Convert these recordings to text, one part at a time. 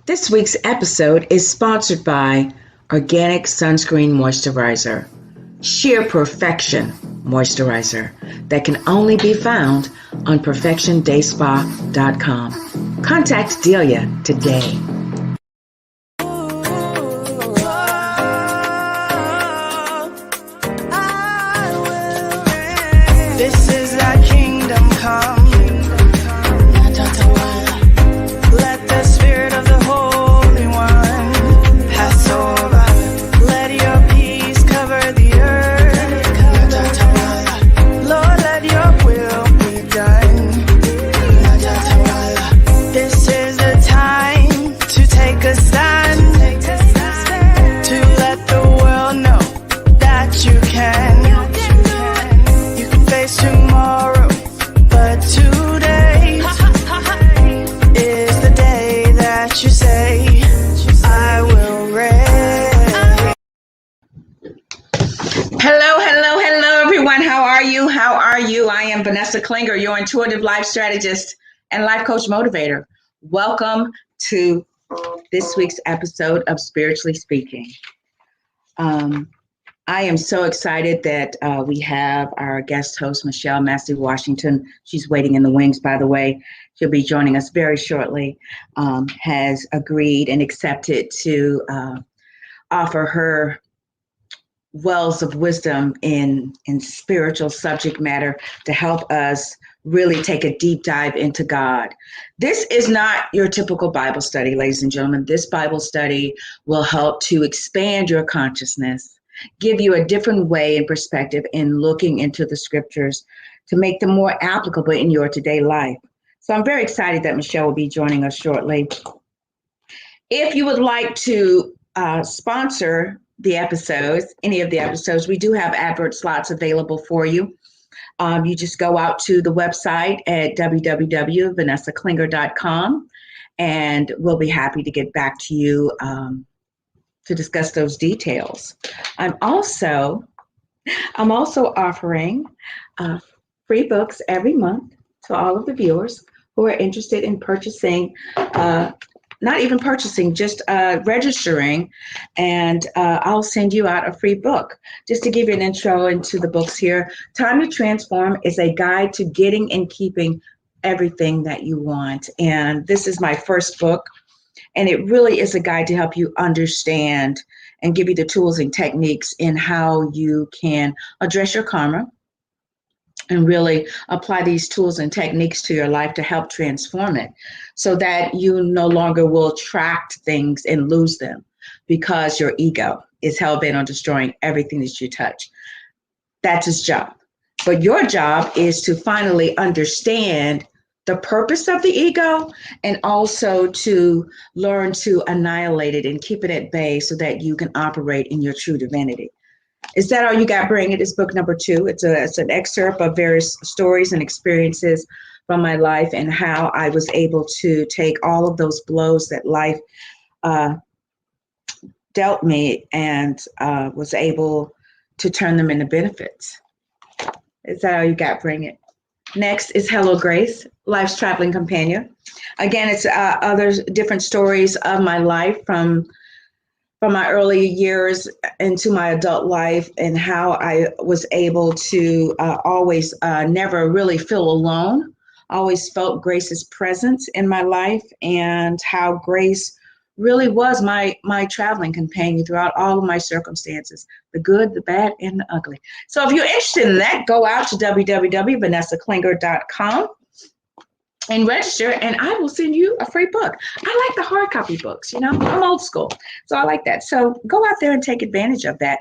This week's episode is sponsored by Organic Sunscreen Moisturizer, Sheer Perfection Moisturizer that can only be found on perfectiondayspa.com. Contact Delia today. This is thy kingdom come. Let the spirit of the Holy One pass over. Let your peace cover the earth. Lord, let your will be done. This is the time to take a stand, to let the world know that you can. You can face tomorrow, but today is the day that you say, I will reign. Hello, everyone. How are you? I am Vanessa Klinger, your intuitive life strategist and life coach motivator. Welcome to this week's episode of Spiritually Speaking. I am so excited that we have our guest host, Michelle Massey Washington. She's waiting in the wings, by the way. She'll be joining us very shortly. Has agreed and accepted to offer her wells of wisdom in spiritual subject matter to help us really take a deep dive into God. This is not your typical Bible study, ladies and gentlemen. This Bible study will help to expand your consciousness, give you a different way and perspective in looking into the scriptures to make them more applicable in your today life. So I'm very excited that Michelle will be joining us shortly. If you would like to sponsor the episodes, any of the episodes, we do have advert slots available for you. You just go out to the website at www.vanessaklinger.com and we'll be happy to get back to you to discuss those details. I'm also offering free books every month to all of the viewers who are interested in purchasing, not even purchasing, just registering, and I'll send you out a free book. Just to give you an intro into the books here, Time to Transform is a guide to getting and keeping everything that you want. And this is my first book. And it really is a guide to help you understand and give you the tools and techniques in how you can address your karma and really apply these tools and techniques to your life to help transform it so that you no longer will attract things and lose them because your ego is hell-bent on destroying everything that you touch. That's its job. But your job is to finally understand the purpose of the ego and also to learn to annihilate it and keep it at bay so that you can operate in your true divinity. Is that all you got? Bring it. It's book number 2. It's an excerpt of various stories and experiences from my life and how I was able to take all of those blows that life dealt me and was able to turn them into benefits. Is that all you got? Bring it. Next is Hello Grace, Life's Traveling Companion. Again, it's other different stories of my life from my early years into my adult life and how I was able to always never really feel alone. Always felt Grace's presence in my life and how Grace really was my traveling companion throughout all of my circumstances, the good, the bad, and the ugly. So if you're interested in that, go out to www.vanessaklinger.com and register, and I will send you a free book. I like the hard copy books, I'm old school, so I like that. So go out there and take advantage of that.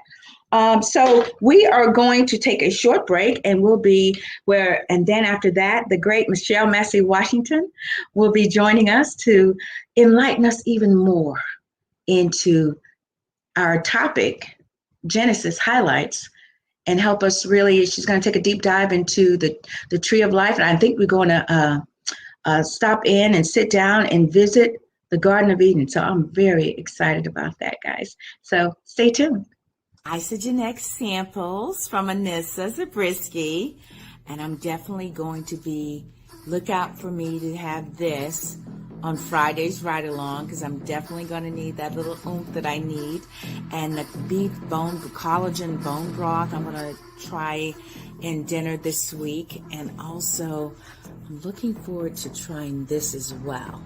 So we are going to take a short break and and then after that, the great Michelle Massey Washington will be joining us to enlighten us even more into our topic, Genesis highlights, and help us really, she's going to take a deep dive into the tree of life. And I think we're going to stop in and sit down and visit the Garden of Eden. So I'm very excited about that, guys. So stay tuned. Isogenex samples from Anissa Zabriskie, and I'm definitely going to look out for me to have this on Friday's ride along, because I'm definitely going to need that little oomph that I need. And the beef bone, collagen bone broth, I'm going to try in dinner this week. And also, I'm looking forward to trying this as well.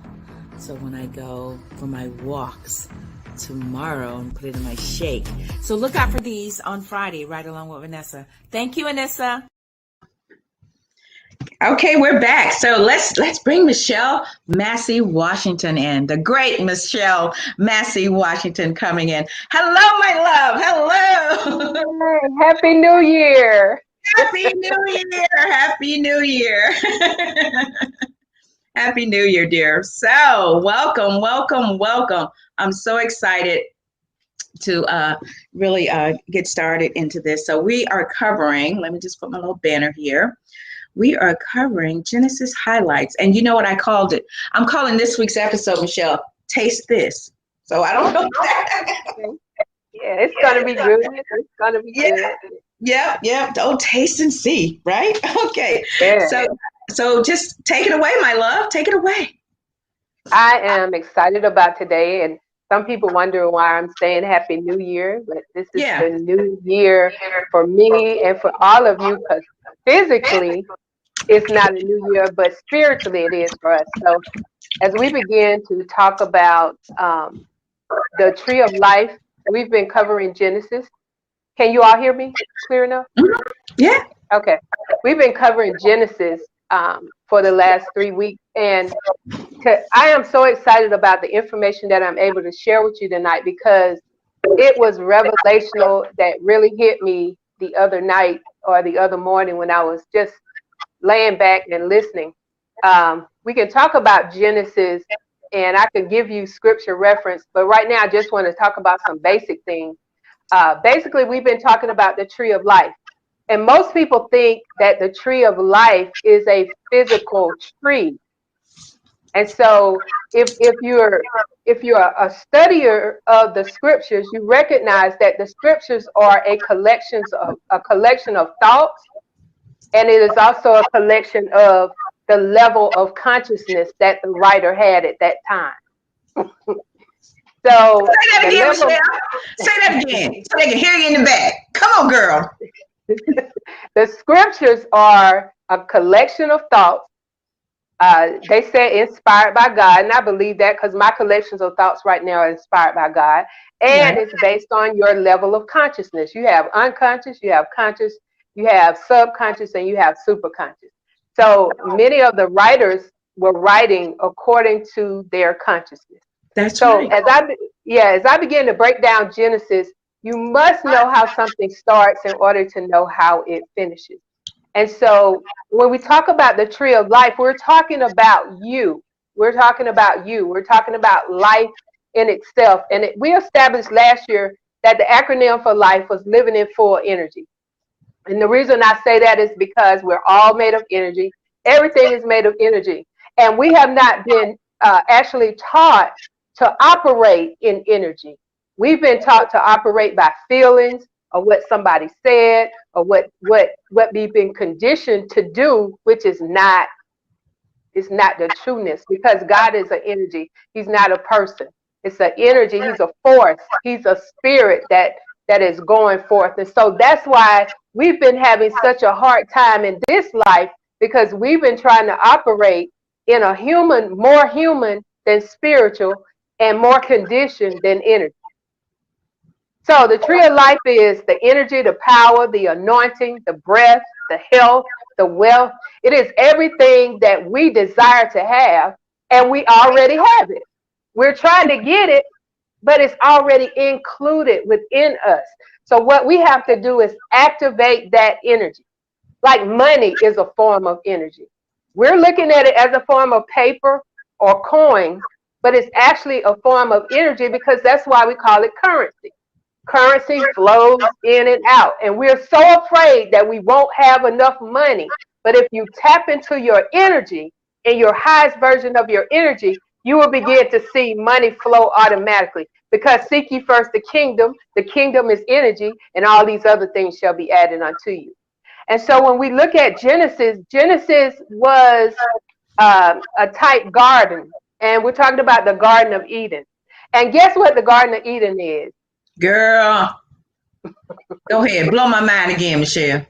So when I go for my walks tomorrow and put it in my shake. So look out for these on Friday, right along with Vanessa. Thank you, Anissa. Okay, we're back. So let's bring Michelle Massey Washington in. The great Michelle Massey Washington coming in. Hello, my love. Hello. Hey, Happy New Year. Happy New Year. Happy New Year. Happy New Year, dear. So welcome, welcome, welcome. I'm so excited to really get started into this. So we are covering, let me just put my little banner here. We are covering Genesis highlights. And you know what I called it? I'm calling this week's episode, Michelle, Taste This. So I don't know. Yeah, it's going to be good. It's going to be good. Yep. Oh, taste and see, right? Okay. Yeah. So just take it away, my love. Take it away. I am excited about today. And some people wonder why I'm saying Happy New Year. But this is the new year for me and for all of you, because physically, it's not a new year, but spiritually it is for us. So as we begin to talk about the tree of life, we've been covering Genesis. Can you all hear me clear enough? Yeah. Okay. We've been covering Genesis for the last 3 weeks. And I am so excited about the information that I'm able to share with you tonight, because it was revelational that really hit me the other night or the other morning when I was just laying back and listening. We can talk about Genesis and I can give you scripture reference, but right now I just want to talk about some basic things. Basically, we've been talking about the tree of life. And most people think that the tree of life is a physical tree. And so if you're a studier of the scriptures, you recognize that the scriptures are a collection of thoughts, and it is also a collection of the level of consciousness that the writer had at that time. So say that again, Michelle. Say that again, so they can hear you in the back. Come on, girl. The scriptures are a collection of thoughts. They say inspired by God, and I believe that because my collections of thoughts right now are inspired by God, and it's based on your level of consciousness. You have unconscious, you have conscious, you have subconscious, and you have superconscious. So many of the writers were writing according to their consciousness. That's so right. As I begin to break down Genesis, you must know how something starts in order to know how it finishes. And so when we talk about the tree of life, we're talking about you. We're talking about you. We're talking about life in itself. And we established last year that the acronym for life was living in full energy. And the reason I say that is because we're all made of energy. Everything is made of energy. And we have not been actually taught to operate in energy. We've been taught to operate by feelings or what somebody said or what we've been conditioned to do, which is not the trueness, because God is an energy. He's not a person. It's an energy. He's a force. He's a spirit that is going forth. And so that's why we've been having such a hard time in this life, because we've been trying to operate in a more human than spiritual, and more conditioned than energy. So the tree of life is the energy, the power, the anointing, the breath, the health, the wealth. It is everything that we desire to have, and we already have it. We're trying to get it, but it's already included within us. So what we have to do is activate that energy. Like money is a form of energy. We're looking at it as a form of paper or coin, but it's actually a form of energy, because that's why we call it currency. Currency flows in and out, and we're so afraid that we won't have enough money. But if you tap into your energy, in your highest version of your energy, you will begin to see money flow automatically, because seek ye first the kingdom is energy, and all these other things shall be added unto you. And so when we look at Genesis was a type garden. And we're talking about the Garden of Eden. And guess what the Garden of Eden is? Girl, go ahead. Blow my mind again, Michelle.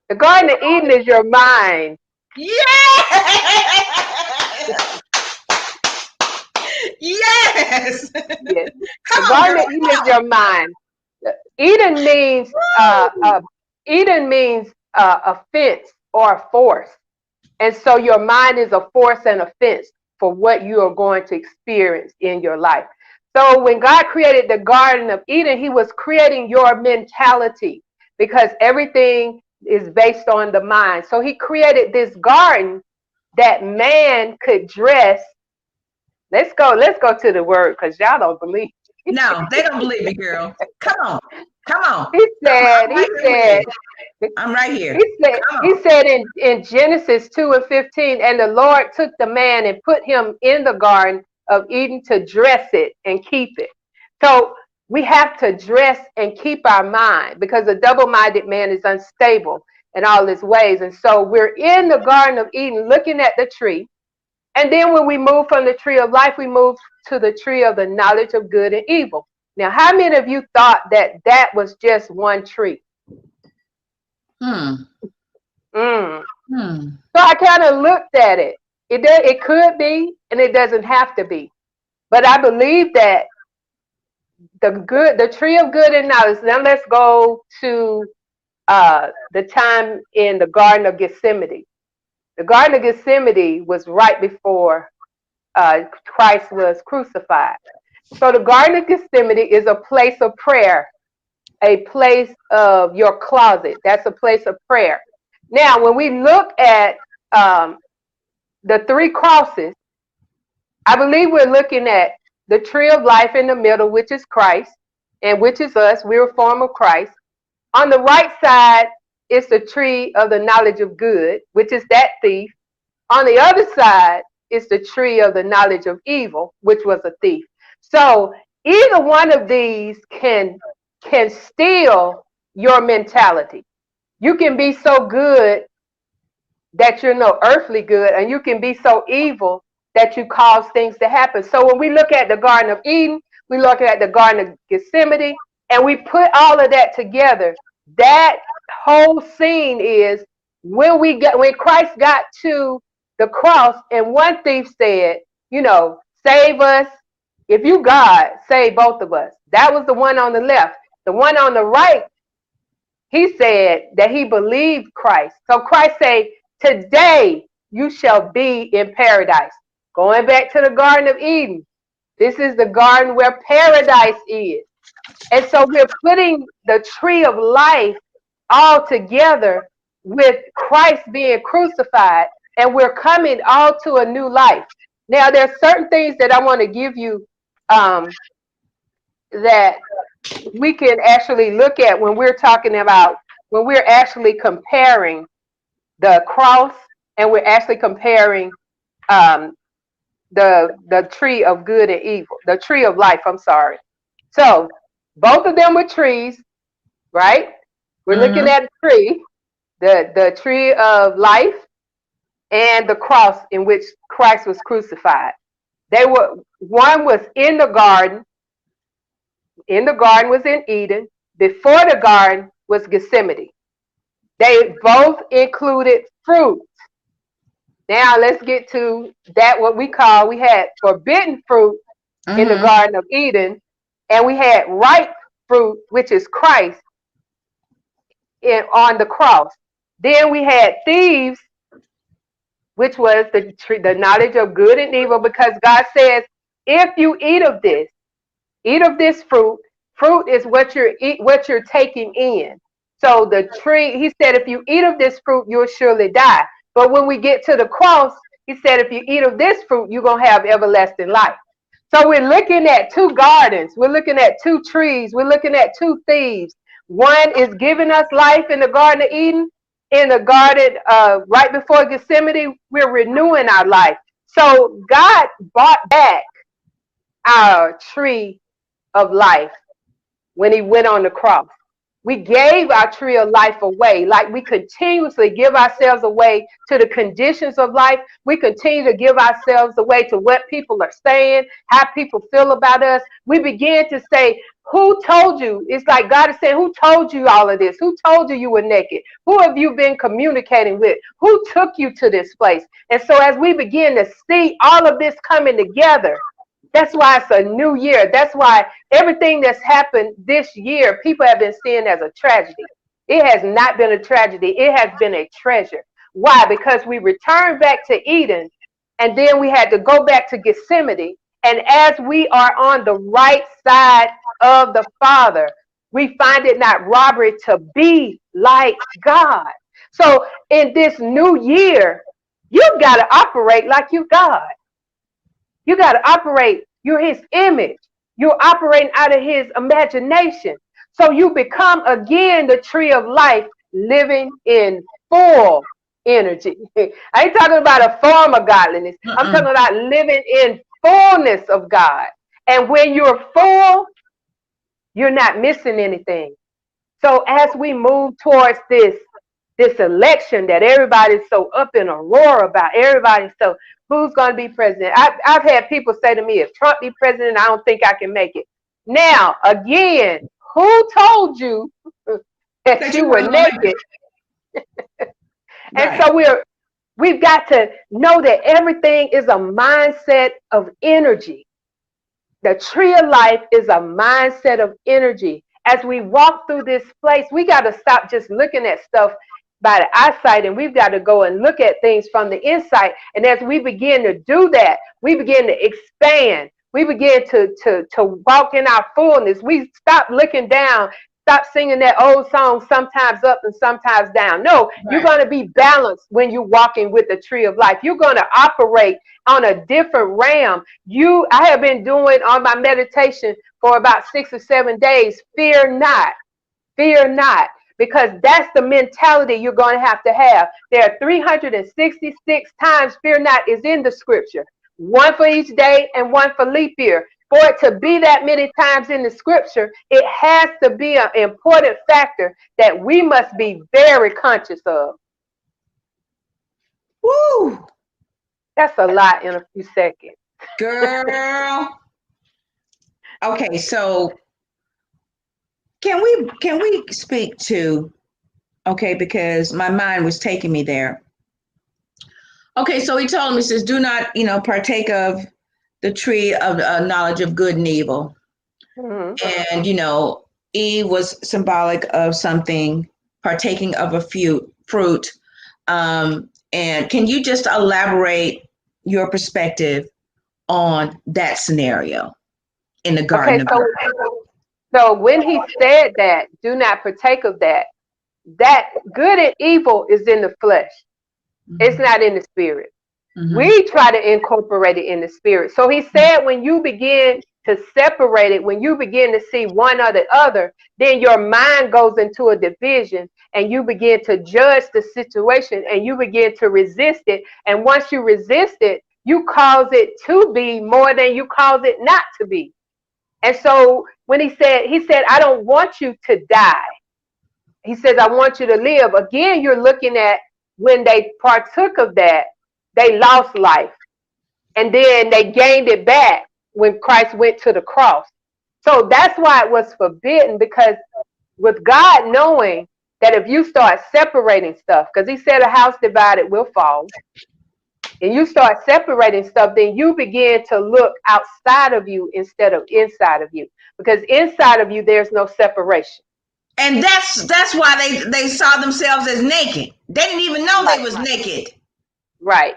The Garden of Eden is your mind. Yes! Yes! Yes. Come The on, Garden girl. of Eden is your mind. Eden means a fence or a force. And so your mind is a force and a fence for what you are going to experience in your life. So when God created the Garden of Eden, he was creating your mentality because everything is based on the mind. So he created this garden that man could dress. Let's go to the word because y'all don't believe. No, they don't believe me, girl. Come on. Come on. He I'm said, right here with you. I'm right here. Come he on. said in Genesis 2:15, and the Lord took the man and put him in the garden of Eden to dress it and keep it. So we have to dress and keep our mind because a double-minded man is unstable in all his ways. And so we're in the Garden of Eden looking at the tree. And then when we move from the tree of life, we move to the tree of the knowledge of good and evil. Now, how many of you thought that that was just one tree? Hmm. Mm. Hmm. So I kind of looked at it. It could be, and it doesn't have to be. But I believe that the tree of good and knowledge. Now let's go to the time in the Garden of Gethsemane. The Garden of Gethsemane was right before Christ was crucified. So the Garden of Gethsemane is a place of prayer, a place of your closet. That's a place of prayer. Now, when we look at the three crosses, I believe we're looking at the tree of life in the middle, which is Christ, and which is us. We're a form of Christ. On the right side is the tree of the knowledge of good, which is that thief. On the other side is the tree of the knowledge of evil, which was a thief. So either one of these can steal your mentality. You can be so good that you're no earthly good, and you can be so evil that you cause things to happen. So when we look at the Garden of Eden, we look at the Garden of Gethsemane, and we put all of that together. That whole scene is when Christ got to the cross, and one thief said, save us. If you God, save both of us. That was the one on the left. The one on the right, he said that he believed Christ. So Christ said, today you shall be in paradise. Going back to the Garden of Eden. This is the garden where paradise is. And so we're putting the tree of life all together with Christ being crucified, and we're coming all to a new life. Now, there's certain things that I want to give you that we can actually look at when we're actually comparing the cross, and we're actually comparing the tree of good and evil, the tree of life, I'm sorry. So both of them were trees, right? We're looking at a tree, the tree of life and the cross in which Christ was crucified. One was in the garden. In the garden was in Eden. Before the garden was Gethsemane. They both included fruit. Now let's get to that, we had forbidden fruit in the Garden of Eden, and we had ripe fruit, which is Christ, on the cross. Then we had thieves, which was the knowledge of good and evil, because God says, if you eat of this fruit is what you're taking in. So the tree, he said, if you eat of this fruit, you'll surely die. But when we get to the cross, he said, if you eat of this fruit, you're going to have everlasting life. So we're looking at two gardens. We're looking at two trees. We're looking at two thieves. One is giving us life in the Garden of Eden. In the garden right before Gethsemane, we're renewing our life. So God bought back our tree of life when he went on the cross. We gave our tree of life away. Like we continuously give ourselves away to the conditions of life. We continue to give ourselves away to what people are saying, how people feel about us. We begin to say, who told you? It's like God is saying, who told you all of this? Who told you you were naked? Who have you been communicating with? Who took you to this place? And so as we begin to see all of this coming together, that's why it's a new year. That's why everything that's happened this year, people have been seeing as a tragedy. It has not been a tragedy. It has been a treasure. Why? Because we returned back to Eden, and then we had to go back to Gethsemane. And as we are on the right side of the Father, we find it not robbery to be like God. So in this new year, you've got to operate like you God. You got to operate. You're his image. You're operating out of his imagination. So you become again the tree of life, living in full energy. I ain't talking about a form of godliness. I'm talking about living in fullness of God. And when you're full, you're not missing anything. So as we move towards this election that everybody's so up in a roar about, everybody's so, who's going to be president? I've had people say to me, if Trump be president, I don't think I can make it. Now, again, who told you that you were naked? And so we've got to know that everything is a mindset of energy. The tree of life is a mindset of energy. As we walk through this place, we got to stop just looking at stuff by the eyesight, and we've got to go and look at things from the inside. And as we begin to do that, we begin to expand. We begin to walk in our fullness. We stop looking down, stop singing that old song, sometimes up and sometimes down. No, You're going to be balanced when you're walking with the tree of life. You're going to operate on a different realm. I have been doing on my meditation for about 6 or 7 days. Fear not. Fear not. Because that's the mentality you're going to have. There are 366 times fear not is in the scripture. One for each day and one for leap year. For it to be that many times in the scripture, it has to be an important factor that we must be very conscious of. Woo! That's a lot in a few seconds. Girl. Okay, so can we speak to, okay, because my mind was taking me there. Okay, so he told me, says, do not, partake of the tree of knowledge of good and evil. Mm-hmm. And, Eve was symbolic of something, partaking of a fruit. And can you just elaborate your perspective on that scenario in the Garden of Eden? So when he said that, do not partake of that good and evil is in the flesh. Mm-hmm. It's not in the spirit. Mm-hmm. We try to incorporate it in the spirit. So he said, when you begin to separate it, when you begin to see one or the other, then your mind goes into a division and you begin to judge the situation and you begin to resist it. And once you resist it, you cause it to be more than you cause it not to be. And so when he said, I don't want you to die. He says, I want you to live. Again, you're looking at when they partook of that, they lost life. And then they gained it back when Christ went to the cross. So that's why it was forbidden, because with God knowing that if you start separating stuff, because he said a house divided will fall, and you start separating stuff, then you begin to look outside of you instead of inside of you. Because inside of you, there's no separation. And that's why they saw themselves as naked. They didn't even know they was naked. Right.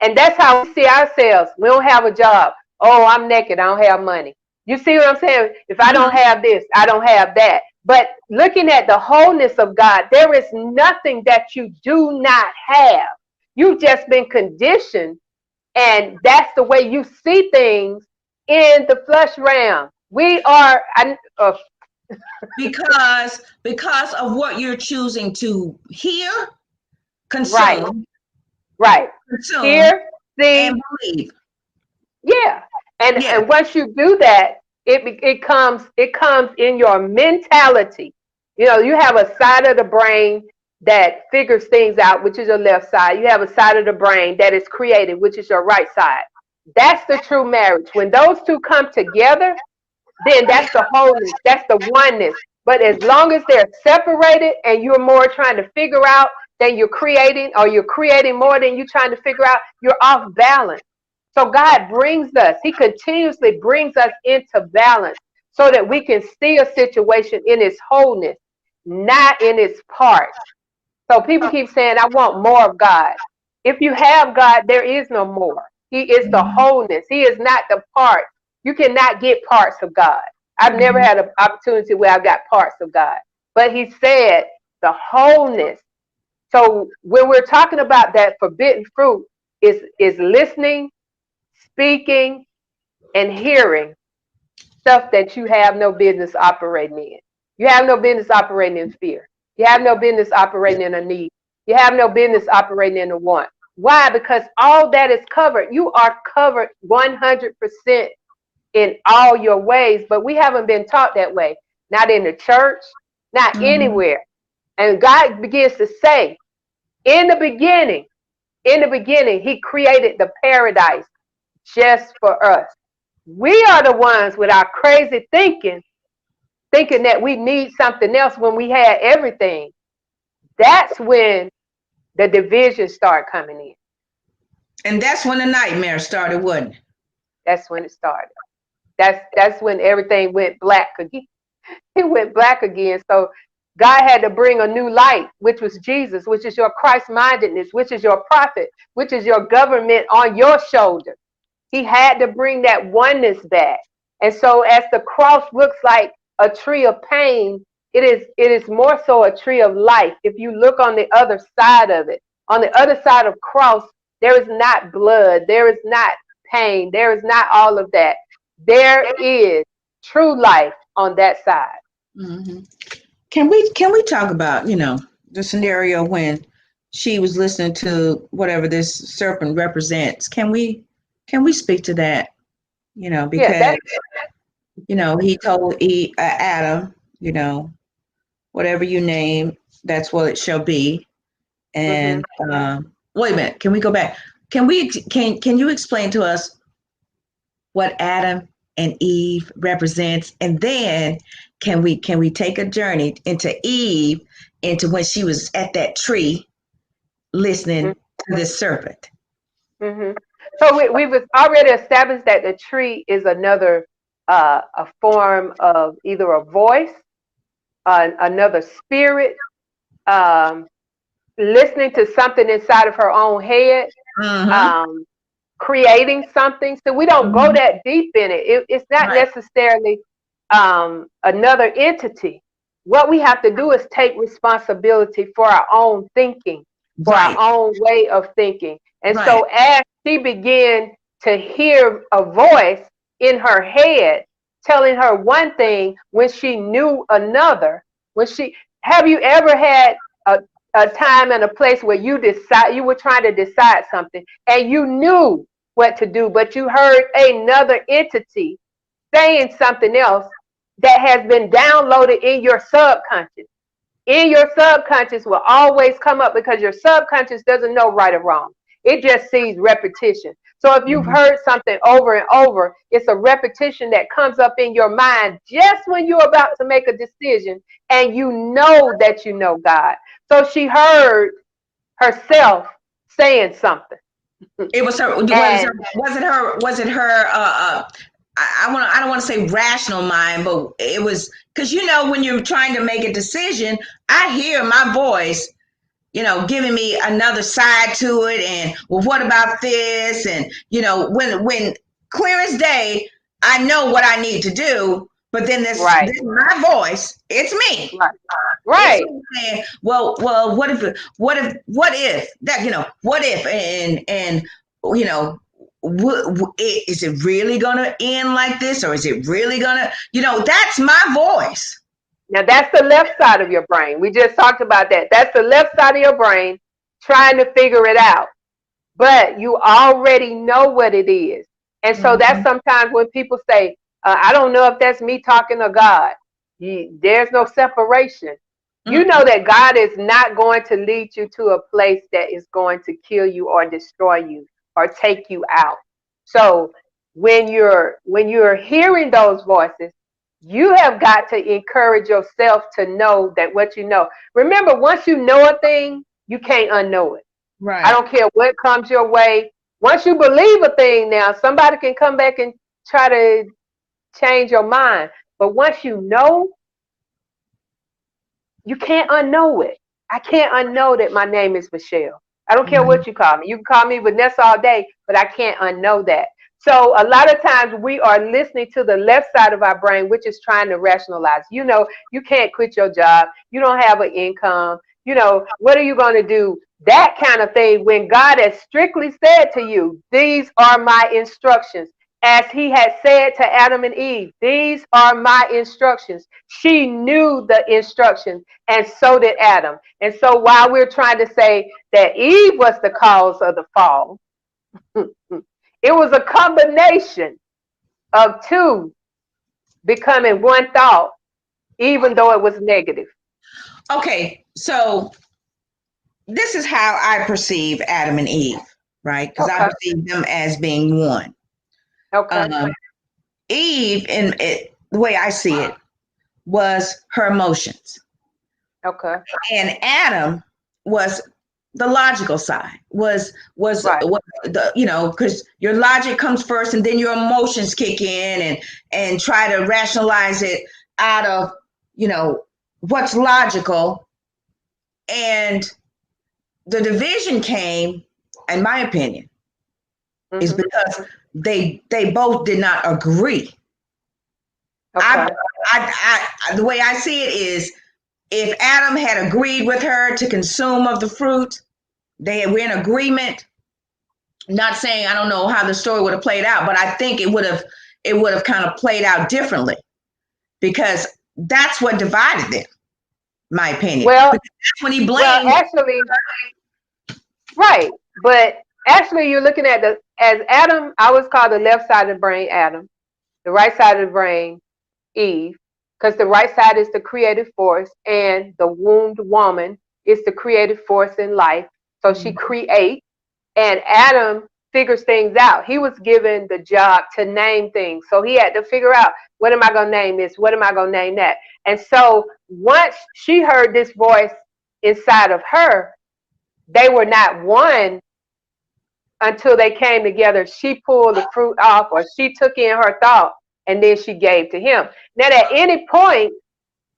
And that's how we see ourselves. We don't have a job. Oh, I'm naked. I don't have money. You see what I'm saying? If I don't have this, I don't have that. But looking at the wholeness of God, there is nothing that you do not have. You've just been conditioned, and that's the way you see things in the flesh realm. We are because of what you're choosing to hear, consume, right. Consume, hear, see, and believe. Yeah, and once you do that, it comes in your mentality. You know, you have a side of the brain that figures things out, which is your left side. You have a side of the brain that is creative, which is your right side. That's the true marriage. When those two come together, then that's the wholeness, that's the oneness. But as long as they're separated and you're more trying to figure out than you're creating, or you're creating more than you're trying to figure out, you're off balance. So God brings us, he continuously brings us into balance so that we can see a situation in its wholeness, not in its parts. So people keep saying, I want more of God. If you have God, there is no more. He is the wholeness. He is not the part. You cannot get parts of God. I've never had an opportunity where I got parts of God. But he said the wholeness. So when we're talking about that forbidden fruit is listening, speaking, and hearing stuff that you have no business operating in. You have no business operating in fear. You have no business operating in a need. You have no business operating in a want. Why? Because all that is covered. You are covered 100% in all your ways, but we haven't been taught that way. Not in the church, not anywhere. And God begins to say, in the beginning, he created the paradise just for us. We are the ones with our crazy thinking that we need something else when we had everything. That's when the divisions start coming in. And that's when the nightmare started, wasn't it? That's when it started. That's when everything went black again. It went black again. So God had to bring a new light, which was Jesus, which is your Christ-mindedness, which is your prophet, which is your government on your shoulder. He had to bring that oneness back. And so as the cross looks like a tree of pain, it is more so a tree of life. If you look on the other side of it, on the other side of cross, there is not blood, there is not pain, there is not all of that. There is true life on that side. Mm-hmm. Can we talk about, the scenario when she was listening to whatever this serpent represents? Can we speak to that? Because he told Adam, whatever you name, that's what it shall be. And wait a minute, can we go back? Can you explain to us what Adam and Eve represents, and then can we take a journey into Eve, into when she was at that tree listening to this serpent? So we've already established that the tree is another a form of either a voice, another spirit, listening to something inside of her own head, creating something. So we don't go that deep in it. It's not necessarily another entity. What we have to do is take responsibility for our own thinking, for our own way of thinking. And so as she began to hear a voice in her head telling her one thing when she knew another, have you ever had a time and a place where you were trying to decide something and you knew what to do, but you heard another entity saying something else that has been downloaded in your subconscious? In your subconscious will always come up because your subconscious doesn't know right or wrong. It just sees repetition. So if you've heard something over and over, it's a repetition that comes up in your mind just when you're about to make a decision and you know that you know God. So she heard herself saying something. It was her. Was it her? I don't want to say rational mind, but it was because when you're trying to make a decision, I hear my voice, giving me another side to it, and well, what about this? And when clear as day, I know what I need to do, but then this my voice, it's me. Right. Saying, well, what if that, what if, and is it really gonna end like this, or is it really gonna, that's my voice. Now that's the left side of your brain. We just talked about that. That's the left side of your brain trying to figure it out. But you already know what it is. And so that's sometimes when people say, I don't know if that's me talking to God. There's no separation. You know that God is not going to lead you to a place that is going to kill you or destroy you or take you out. So when you're hearing those voices, you have got to encourage yourself to know that what you know. Remember, once you know a thing, you can't unknow it. Right. I don't care what comes your way. Once you believe a thing now, somebody can come back and try to change your mind. But once you know, you can't unknow it. I can't unknow that my name is Michelle. I don't care what you call me. You can call me Vanessa all day, but I can't unknow that. So a lot of times we are listening to the left side of our brain, which is trying to rationalize. You know, you can't quit your job. You don't have an income. You know, what are you going to do? That kind of thing, when God has strictly said to you, these are my instructions. As he had said to Adam and Eve, these are my instructions. She knew the instructions, and so did Adam. And so while we're trying to say that Eve was the cause of the fall, it was a combination of two becoming one thought, even though it was negative. Okay, so this is how I perceive Adam and Eve, right? Because I perceive them as being one. Okay. Eve, the way I see it, was her emotions. Okay. And Adam was the logical side. Was Right. the, you know, because your logic comes first, and then your emotions kick in and try to rationalize it out of, you know, what's logical. And the division came, in my opinion, is because they both did not agree. Okay. The way I see it is, if Adam had agreed with her to consume of the fruit, were in agreement. Not saying I don't know how the story would have played out, but I think it would have kind of played out differently, because that's what divided them. My opinion. Well, because that's when he blamed. Well, actually, right. But actually, you're looking at as Adam, I always call the left side of the brain Adam, the right side of the brain Eve, because the right side is the creative force, and the wombed woman is the creative force in life. So she creates, and Adam figures things out. He was given the job to name things. So he had to figure out, what am I going to name this? What am I going to name that? And so once she heard this voice inside of her, they were not one until they came together. She pulled the fruit off, or she took in her thought, and then she gave to him. Now, at any point,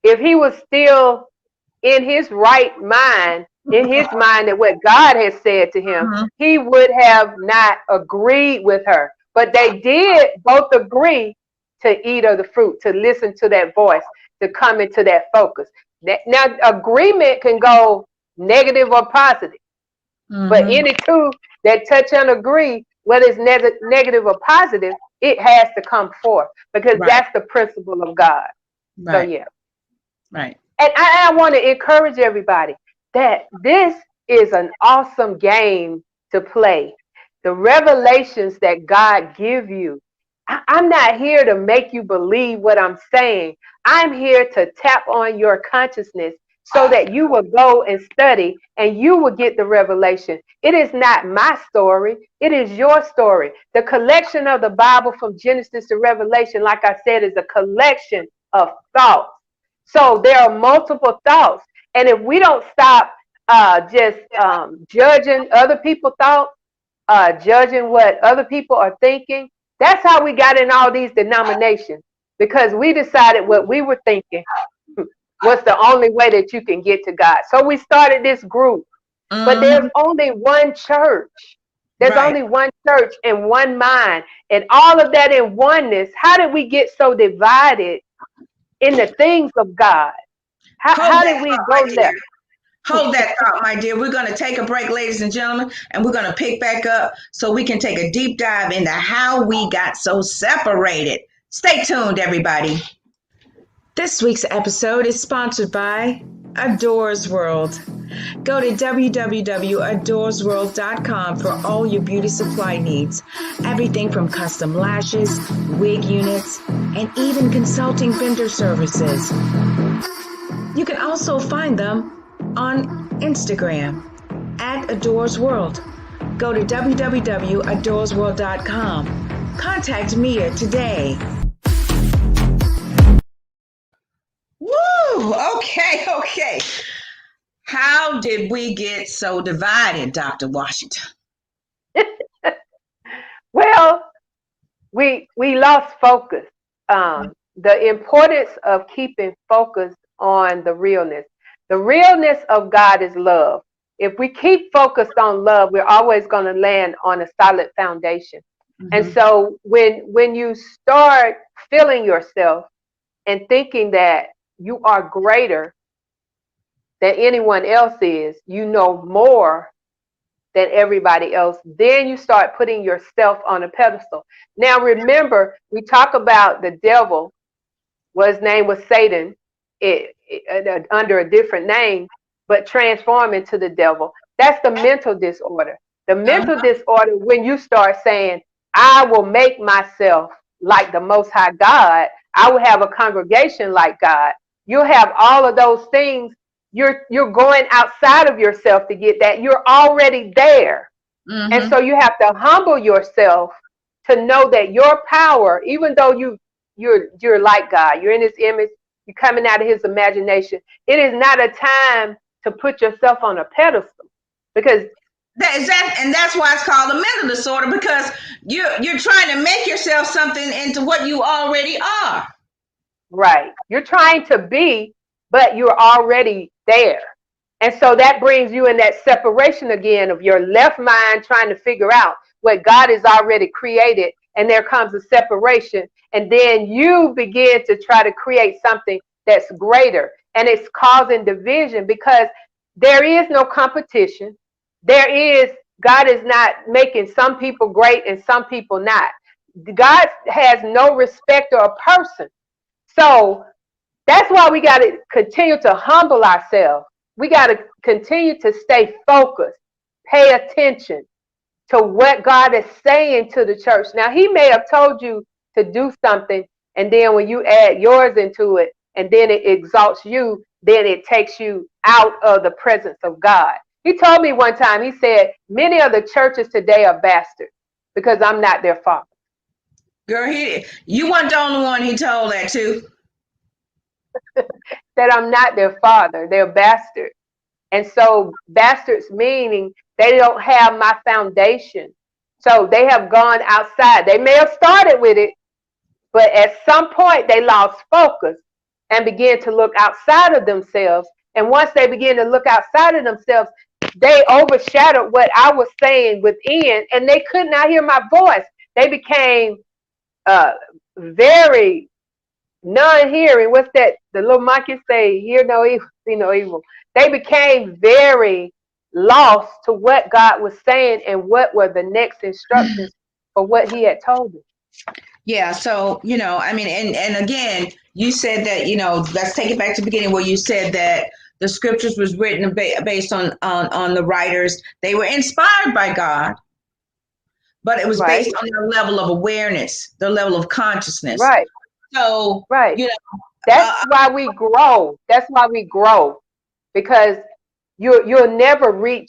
if he was still in his right mind, in his mind that what God has said to him, he would have not agreed with her. But they did both agree to eat of the fruit, to listen to that voice, to come into that focus. Now, agreement can go negative or positive. But any two that touch and agree, whether it's negative or positive, it has to come forth, because that's the principle of God. Right. So, yeah. Right. And I want to encourage everybody that this is an awesome game to play. The revelations that God give you. I'm not here to make you believe what I'm saying. I'm here to tap on your consciousness so that you will go and study and you will get the revelation. It is not my story. It is your story. The collection of the Bible from Genesis to Revelation, like I said, is a collection of thoughts. So there are multiple thoughts. And if we don't stop just judging other people's thoughts, judging what other people are thinking, that's how we got in all these denominations, because we decided what we were thinking was the only way that you can get to God. So we started this group, but there's only one church. There's only one church and one mind, and all of that in oneness. How did we get so divided in the things of God? How did we go there? Hold that thought, my dear. We're going to take a break, ladies and gentlemen, and we're going to pick back up so we can take a deep dive into how we got so separated. Stay tuned, everybody. This week's episode is sponsored by Adores World. Go to www.adoresworld.com for all your beauty supply needs. Everything from custom lashes, wig units, and even consulting vendor services. You can also find them on Instagram at Adores World. Go to www.adoresworld.com. Contact Mia today. Woo! Okay. How did we get so divided, Dr. Washington? Well, we lost focus. The importance of keeping focus on the realness. The realness of God is love. If we keep focused on love, we're always going to land on a solid foundation. And so when you start feeling yourself and thinking that you are greater than anyone else is, you know more than everybody else, then you start putting yourself on a pedestal. Now remember, we talk about the devil, his name was Satan, under a different name, but transform into the devil. That's the mental disorder. The mental disorder, when you start saying, I will make myself like the Most High God, I will have a congregation like God. You'll have all of those things. You're going outside of yourself to get that. You're already there. And so you have to humble yourself to know that your power, even though you're like God, you're in his image, you're coming out of his imagination, it is not a time to put yourself on a pedestal, because that's why it's called a mental disorder, because you're trying to make yourself something into what you already are. Right. You're trying to be, but you're already there. And so that brings you in that separation again of your left mind trying to figure out what God has already created. And there comes a separation. And then you begin to try to create something that's greater. And it's causing division, because there is no competition. God is not making some people great and some people not. God has no respect of a person. So that's why we got to continue to humble ourselves. We got to continue to stay focused, pay attention to what God is saying to the church. Now, he may have told you to do something, and then when you add yours into it, and then it exalts you, then it takes you out of the presence of God. He told me one time, he said, many of the churches today are bastards because I'm not their father. Girl, you weren't the only one he told that to. That I'm not their father. They're bastards. And so bastards meaning they don't have my foundation. So they have gone outside. They may have started with it, but at some point they lost focus and began to look outside of themselves. And once they begin to look outside of themselves, they overshadowed what I was saying within, and they could not hear my voice. They became very non-hearing. What's that? The little monkey say, hear no evil, see no evil. They became very lost to what God was saying and what were the next instructions for what he had told them. Yeah, so, I mean, and again, you said that, let's take it back to the beginning where you said that the scriptures was written based on the writers. They were inspired by God, but it was based on their level of awareness, their level of consciousness. Right. So, right. That's why we grow. That's why we grow, because you'll never be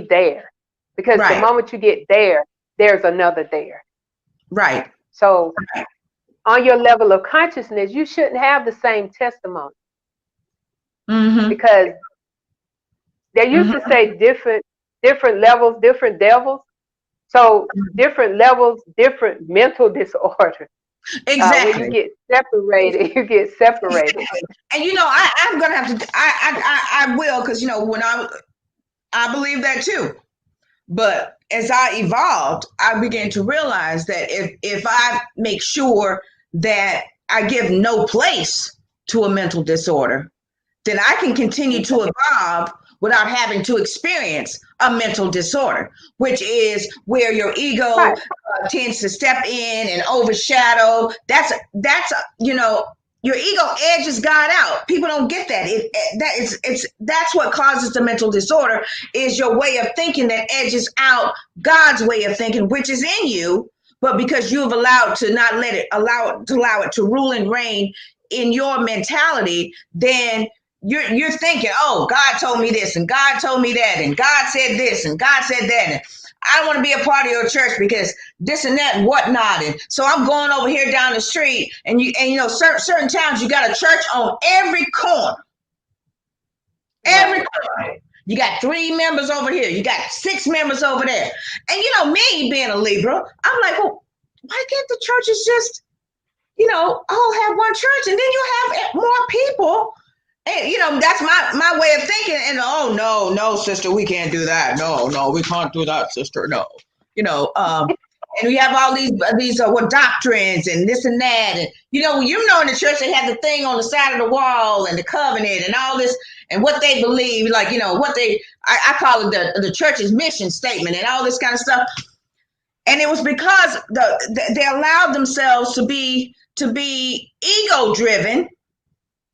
there, because the moment you get there, there's another there. Right. So on your level of consciousness, you shouldn't have the same testimony. Because they used to say different levels, different devils. So different levels, different mental disorder. Exactly. When you get separated, you get separated. And I'm gonna have to. I will, because when I believe that too. But as I evolved, I began to realize that if I make sure that I give no place to a mental disorder, then I can continue to evolve without having to experience a mental disorder, which is where your ego tends to step in and overshadow. That's your ego edges God out. People don't get that. That's what causes the mental disorder, is your way of thinking that edges out God's way of thinking, which is in you, but because you have allowed to not allow it to rule and reign in your mentality, then you're thinking, oh, God told me this, and God told me that, and God said this, and God said that, and I don't want to be a part of your church because this and that and whatnot. And so I'm going over here down the street, and you know, certain towns you got a church on every corner. Every corner. You got 3 members over here. You got 6 members over there. And you know, me being a Libra, I'm like, well, why can't the churches just, you know, all have one church, and then you have more people? And you know, that's my way of thinking. And oh no, sister, we can't do that. No, we can't do that, sister. No, you know. And we have all these what doctrines and this and that, and you know, in the church they have the thing on the side of the wall and the covenant and all this and what they believe, like you know what I call it the church's mission statement and all this kind of stuff. And it was because they allowed themselves to be ego driven.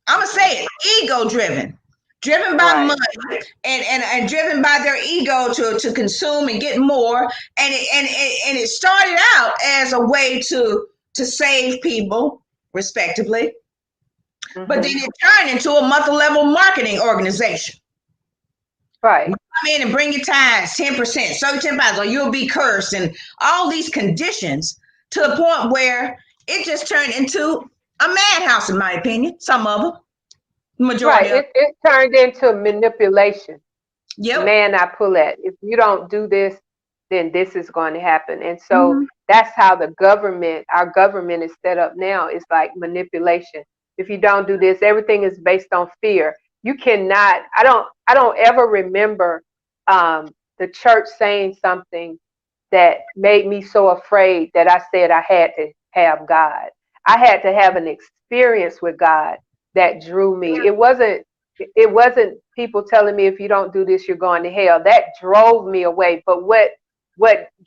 I'm gonna say it, ego driven by money and driven by their ego to consume and get more. And it started out as a way to save people, respectively. Mm-hmm. But then it turned into a multi-level marketing organization. Right. You come in and bring your tithes 10%, so 10 pounds, or you'll be cursed, and all these conditions to the point where it just turned into a madhouse, in my opinion. Some of them, majority. Right. It turned into manipulation. Yep. Man, I pull at. If you don't do this, then this is going to happen. And so that's how our government is set up now. It's like manipulation. If you don't do this, everything is based on fear. You cannot. I don't ever remember the church saying something that made me so afraid that I said I had to have God. I had to have an experience with God that drew me. It wasn't people telling me if you don't do this, you're going to hell. That drove me away. But what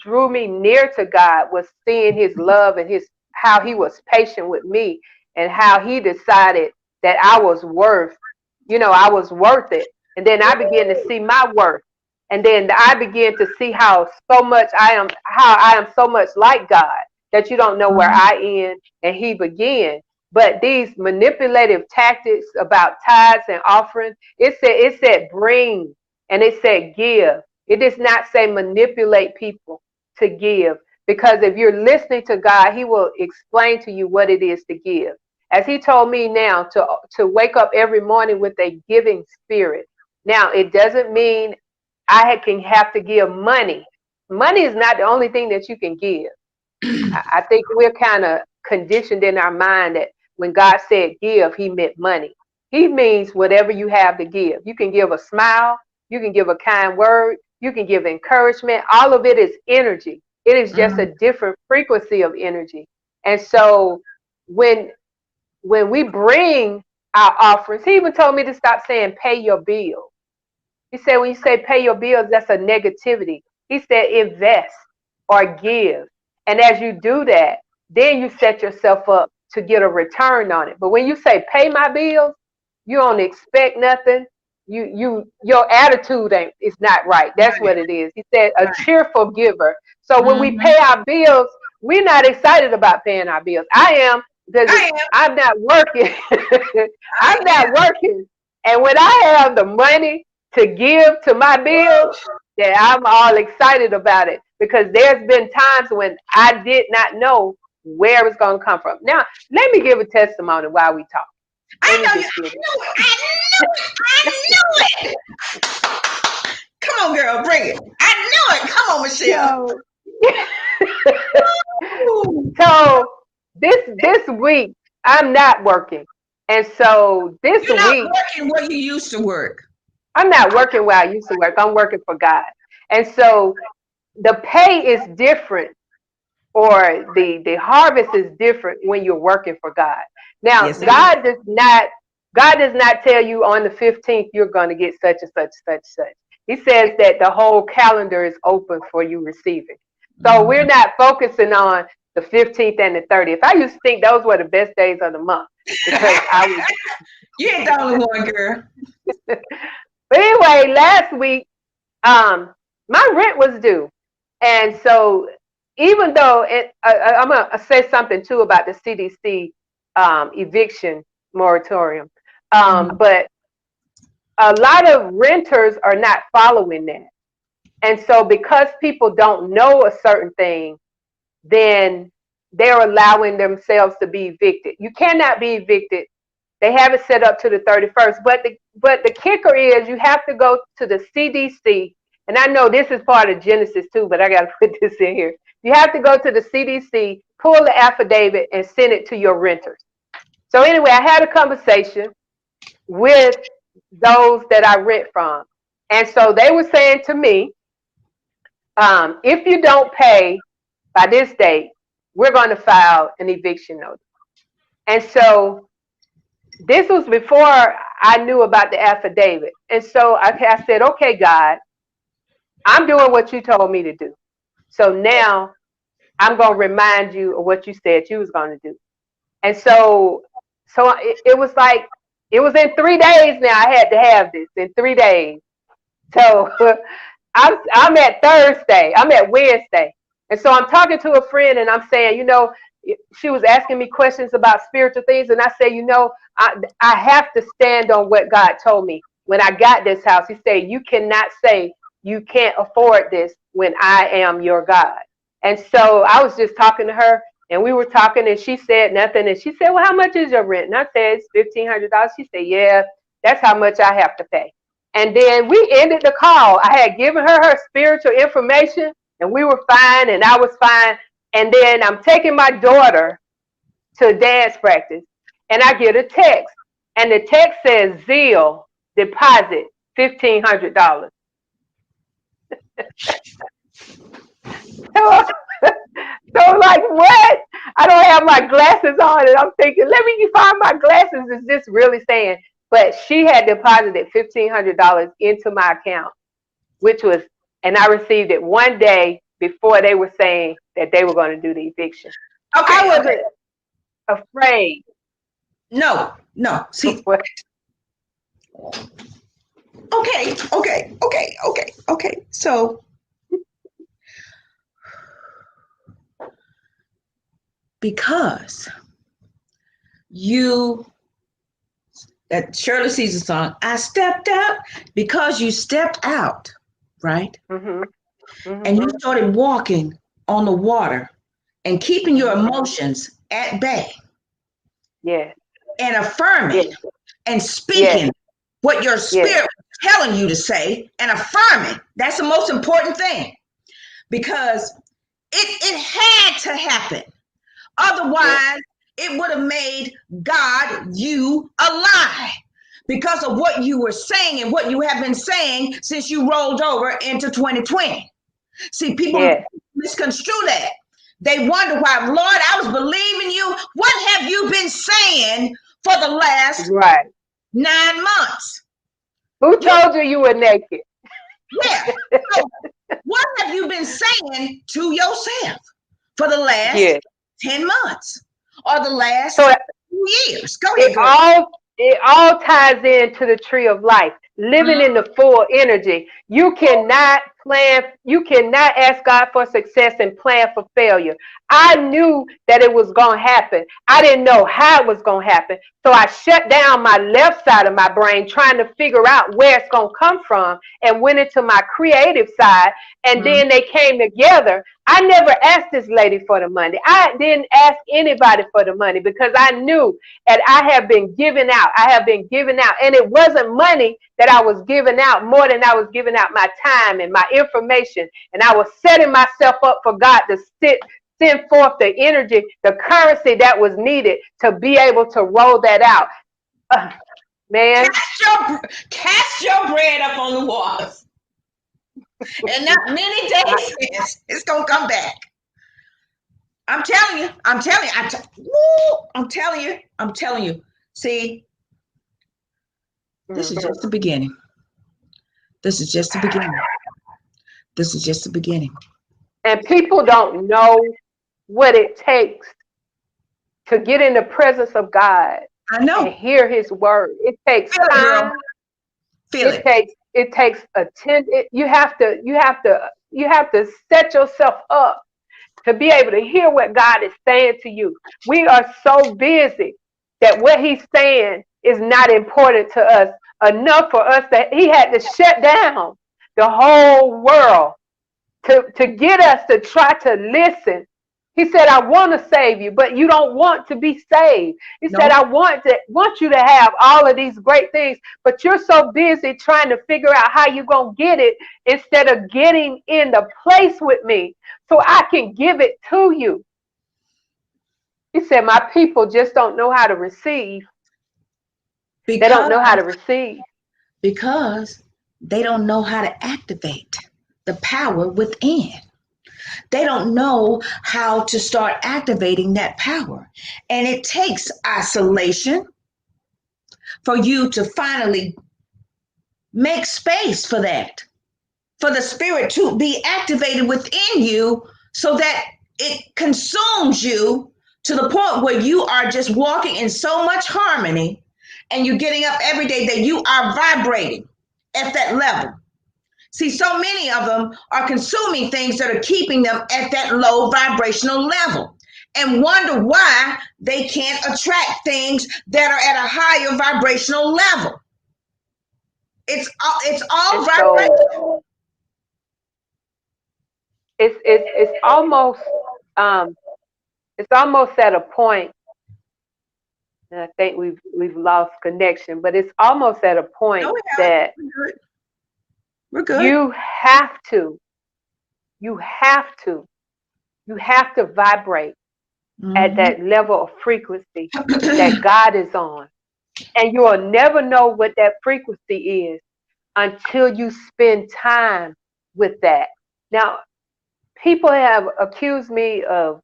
drew me near to God was seeing his love and how he was patient with me and how he decided that I was worth it. And then I began to see my worth. And then I began to see how I am so much like God that you don't know where I end and he began. But these manipulative tactics about tithes and offerings, it said bring and it said give. It does not say manipulate people to give, because if you're listening to God, he will explain to you what it is to give. As he told me now to wake up every morning with a giving spirit. Now, it doesn't mean I can have to give money. Money is not the only thing that you can give. I think we're kind of conditioned in our mind that when God said give, he meant money. He means whatever you have to give. You can give a smile. You can give a kind word. You can give encouragement. All of it is energy. It is just a different frequency of energy. And so when we bring our offerings, he even told me to stop saying pay your bills. He said when you say pay your bills, that's a negativity. He said invest or give. And as you do that, then you set yourself up to get a return on it. But when you say pay my bills, you don't expect nothing. Your attitude is not right. That's what it is. He said a cheerful giver. So when we pay our bills, we're not excited about paying our bills. I am, because I'm not working. I'm not working. And when I have the money to give to my bills, yeah, I'm all excited about it, because there's been times when I did not know where it's going to come from. Now, let me give a testimony while we talk. I knew it. Come on, girl, bring it. I knew it. Come on, Michelle. So this week I'm not working, and so this You're week not working where you used to work. I'm not working where I used to work. I'm working for God, and so the pay is different, or the harvest is different when you're working for God. Now, yes, God does not tell you on the 15th you're going to get such and such. He says that the whole calendar is open for you receiving. So we're not focusing on the 15th and the 30th. I used to think those were the best days of the month, because You ain't the only one, girl. But anyway, last week, my rent was due. And so even though I'm going to say something too about the CDC eviction moratorium. But a lot of renters are not following that. And so because people don't know a certain thing, then they're allowing themselves to be evicted. You cannot be evicted. They have it set up to the 31st. But the kicker is you have to go to the CDC. And I know this is part of Genesis too, but I got to put this in here. You have to go to the CDC, pull the affidavit, and send it to your renters. So anyway, I had a conversation with those that I rent from. And so they were saying to me, if you don't pay by this date, we're going to file an eviction notice. And so this was before I knew about the affidavit. And so I said, okay, God, I'm doing what you told me to do. So now I'm going to remind you of what you said you was going to do. And so it was like, it was in 3 days now. I had to have this in 3 days. So I'm at Thursday. I'm at Wednesday. And so I'm talking to a friend and I'm saying, you know, she was asking me questions about spiritual things. And I say, you know, I have to stand on what God told me when I got this house. He said, you cannot say you can't afford this when I am your God. And so I was just talking to her and we were talking and she said nothing. And she said, well, how much is your rent? And I said, it's $1,500. She said, yeah, that's how much I have to pay. And then we ended the call. I had given her spiritual information and we were fine and I was fine. And then I'm taking my daughter to dance practice and I get a text. And the text says, Zeal, deposit $1,500. So like, what? I don't have my glasses on and I'm thinking, let me find my glasses. Is this really saying? But she had deposited $1,500 into my account, which was, and I received it one day before they were saying that they were going to do the eviction. Okay, I wasn't afraid. No. See. Okay. So because that Shirley Caesar song, I stepped out, because you stepped out, right? Mm-hmm. Mm-hmm. And you started walking on the water and keeping your emotions at bay. Yeah. And affirming and speaking what your spirit was telling you to say and affirming. That's the most important thing, because it had to happen. Otherwise, it would have made God you a lie because of what you were saying and what you have been saying since you rolled over into 2020. See, people misconstrue that. They wonder why, Lord, I was believing you. What have you been saying for the last 9 months? Who told you were naked? Yeah. So, what have you been saying to yourself for the last 10 months or the last 2 years? Go ahead. It all ties into the tree of life, living in the full energy. You cannot ask God for success and plan for failure. I knew that it was going to happen. I didn't know how it was going to happen. So I shut down my left side of my brain trying to figure out where it's going to come from and went into my creative side. And then they came together. I never asked this lady for the money. I didn't ask anybody for the money because I knew that I have been giving out. And it wasn't money that I was giving out more than I was giving out my time and my information. And I was setting myself up for God to send forth the energy, the currency that was needed to be able to roll that out. Man. Cast your bread up on the waters. And not many days, it's going to come back. I'm telling you. See, this is just the beginning. This is just the beginning. And people don't know what it takes to get in the presence of God. I know. And hear his word. It takes time. It takes attention. You have to set yourself up to be able to hear what God is saying to you. We are so busy that what he's saying is not important to us enough for us that he had to shut down the whole world to get us to try to listen. He said, I want to save you, but you don't want to be saved. He said, I want you to have all of these great things, but you're so busy trying to figure out how you're going to get it instead of getting in the place with me so I can give it to you. He said, my people just don't know how to receive. They don't know how to receive. Because they don't know how to activate the power within. They don't know how to start activating that power. And it takes isolation for you to finally make space for that, for the spirit to be activated within you so that it consumes you to the point where you are just walking in so much harmony and you're getting up every day that you are vibrating at that level. See, so many of them are consuming things that are keeping them at that low vibrational level and wonder why they can't attract things that are at a higher vibrational level. It's all vibrational. It's almost at a point, and I think we've lost connection, but it's almost at a point that we're good. You have to vibrate at that level of frequency that God is on. And you will never know what that frequency is until you spend time with that. Now, people have accused me of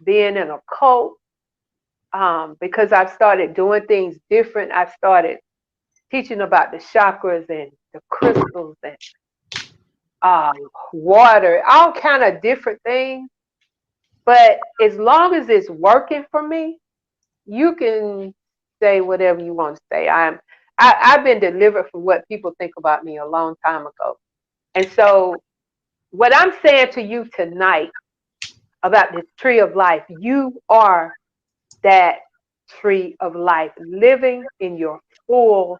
being in a cult because I've started doing things different. I've started teaching about the chakras and the crystals and water, all kind of different things. But as long as it's working for me, you can say whatever you want to say. I've been delivered from what people think about me a long time ago. And so what I'm saying to you tonight about this tree of life, you are that tree of life, living in your full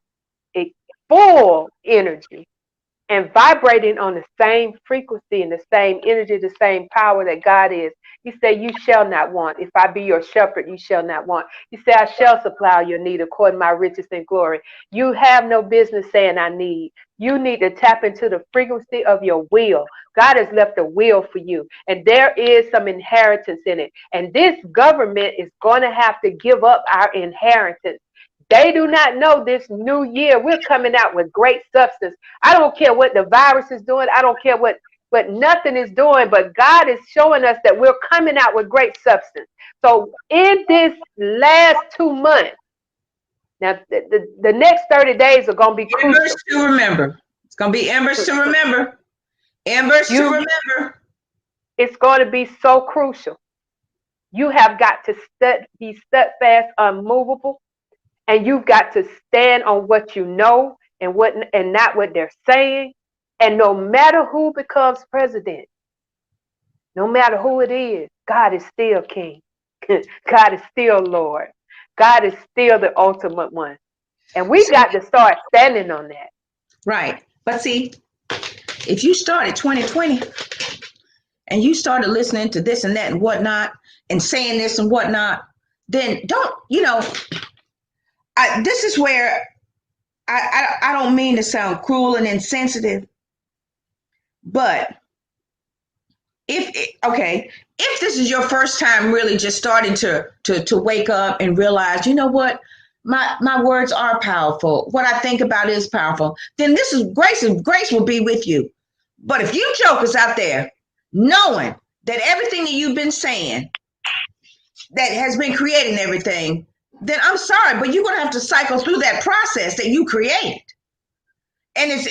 energy and vibrating on the same frequency and the same energy, the same power that God is. He said, you shall not want. If I be your shepherd, you shall not want. He said, I shall supply your need according to my riches and glory. You have no business saying I need. You need to tap into the frequency of your will. God has left a will for you, and there is some inheritance in it. And this government is going to have to give up our inheritance. They do not know this new year we're coming out with great substance. I don't care what the virus is doing. I don't care what nothing is doing, but God is showing us that we're coming out with great substance. So in this last 2 months, now the next 30 days are going to be crucial. Embers to remember. It's going to be embers to remember. Embers to remember. It's going to be so crucial. You have got to be steadfast, unmovable. And you've got to stand on what you know and not what they're saying. And no matter who becomes president, no matter who it is, God is still king. God is still Lord. God is still the ultimate one. And we got to start standing on that. Right. But see, if you started 2020 and you started listening to this and that and whatnot and saying this and whatnot, then don't, this is where I don't mean to sound cruel and insensitive, but if this is your first time really just starting to wake up and realize, you know what, my words are powerful, what I think about is powerful, then this is grace, and grace will be with you. But if you jokers out there knowing that everything that you've been saying that has been creating everything, then I'm sorry, but you're going to have to cycle through that process that you created. And it's,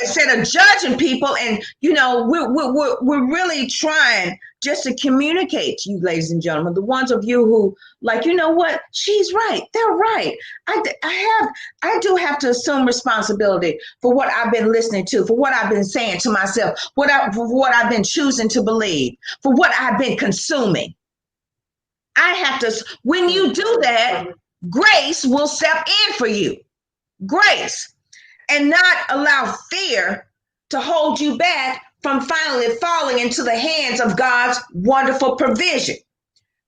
instead of judging people, and, we're really trying just to communicate to you, ladies and gentlemen, the ones of you who like, you know what, she's right. They're right. I do have to assume responsibility for what I've been listening to, for what I've been saying to myself, for what I've been choosing to believe, for what I've been consuming. I have to, when you do that, Grace will step in for you. Grace. And not allow fear to hold you back from finally falling into the hands of God's wonderful provision.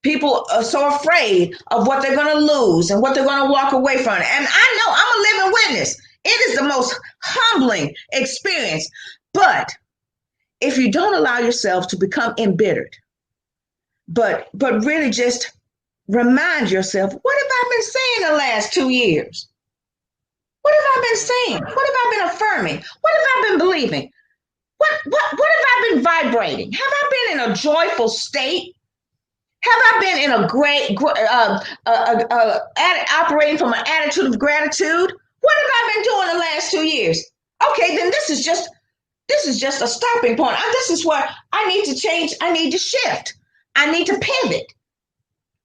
People are so afraid of what they're going to lose and what they're going to walk away from. And I know I'm a living witness. It is the most humbling experience. But if you don't allow yourself to become embittered, but really just remind yourself, what have I been saying the last 2 years? What have I been saying? What have I been affirming? What have I been believing? What have I been vibrating? Have I been in a joyful state? Have I been in a great, operating from an attitude of gratitude? What have I been doing the last 2 years? Okay, then this is just a stopping point. This is where I need to change. I need to shift. I need to pivot.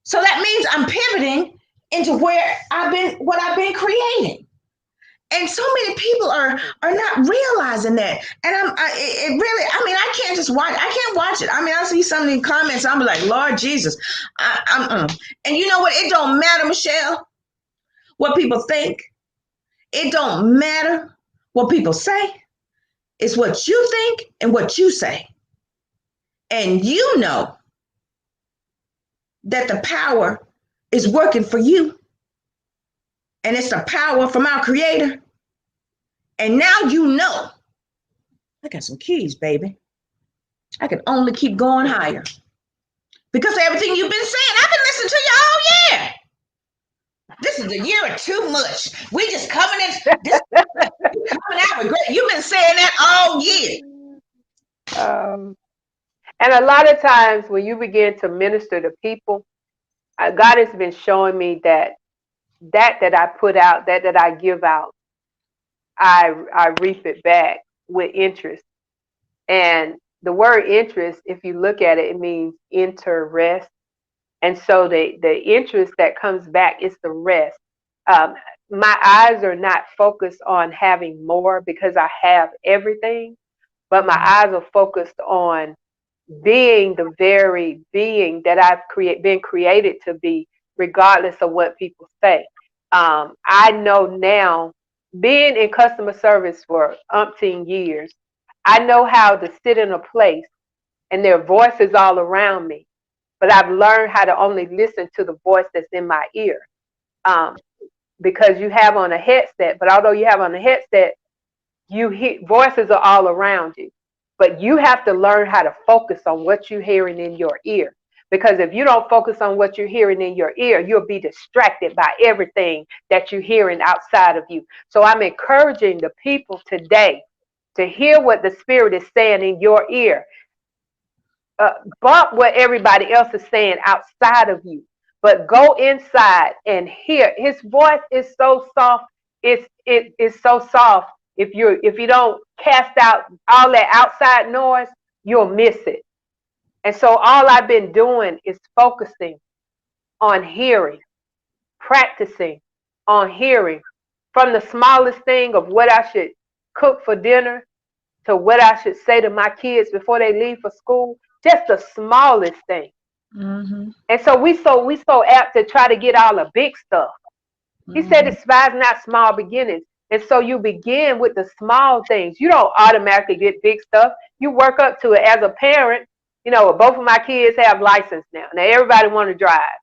So that means I'm pivoting into what I've been creating. And so many people are not realizing that. And I can't just watch. I can't watch it. I mean, I see some of these comments. I'm like, Lord Jesus. And you know what? It don't matter, Michelle, what people think. It don't matter what people say. It's what you think and what you say. And you know that the power is working for you. And it's the power from our Creator. And now you know. I got some keys, baby. I can only keep going higher. Because of everything you've been saying. I've been listening to you all year. This is a year of too much. We just coming out with great. You've been saying that all year. And a lot of times when you begin to minister to people, God has been showing me that I put out, that I give out, I reap it back with interest. And the word interest, if you look at it, it means interest. And so the interest that comes back is the rest. My eyes are not focused on having more because I have everything, but my eyes are focused on being the very being that I've been created to be, regardless of what people say. I know now, being in customer service for umpteen years, I know how to sit in a place and there are voices all around me, but I've learned how to only listen to the voice that's in my ear. Because you have on a headset, but although you have on a headset, you hear voices are all around you. But you have to learn how to focus on what you're hearing in your ear. Because if you don't focus on what you're hearing in your ear, you'll be distracted by everything that you're hearing outside of you. So I'm encouraging the people today to hear what the Spirit is saying in your ear. Bump what everybody else is saying outside of you. But go inside and hear. His voice is so soft. It's so soft. If you don't cast out all that outside noise, you'll miss it. And so all I've been doing is focusing on hearing, practicing on hearing, from the smallest thing of what I should cook for dinner to what I should say to my kids before they leave for school. Just the smallest thing. Mm-hmm. And so we so apt to try to get all the big stuff. Mm-hmm. He said, despise not small beginnings. And so you begin with the small things. You don't automatically get big stuff. You work up to it. As a parent, you know, both of my kids have license now. Now everybody want to drive.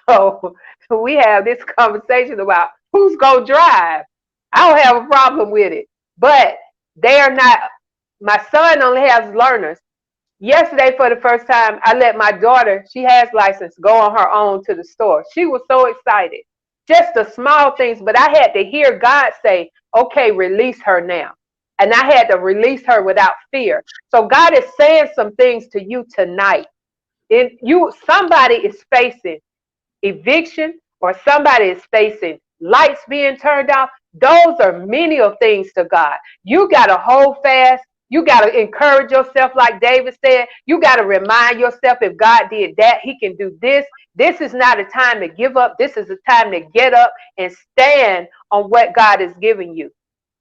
So we have this conversation about who's going to drive. I don't have a problem with it. But they are not, my son only has learners. Yesterday, for the first time, I let my daughter, she has license, go on her own to the store. She was so excited. Just the small things, but I had to hear God say, okay, release her now. And I had to release her without fear. So God is saying some things to you tonight. Somebody is facing eviction, or somebody is facing lights being turned off. Those are menial things to God. You got to hold fast. You got to encourage yourself, like David said. You got to remind yourself, if God did that, he can do this. This is not a time to give up. This is a time to get up and stand on what God has given you.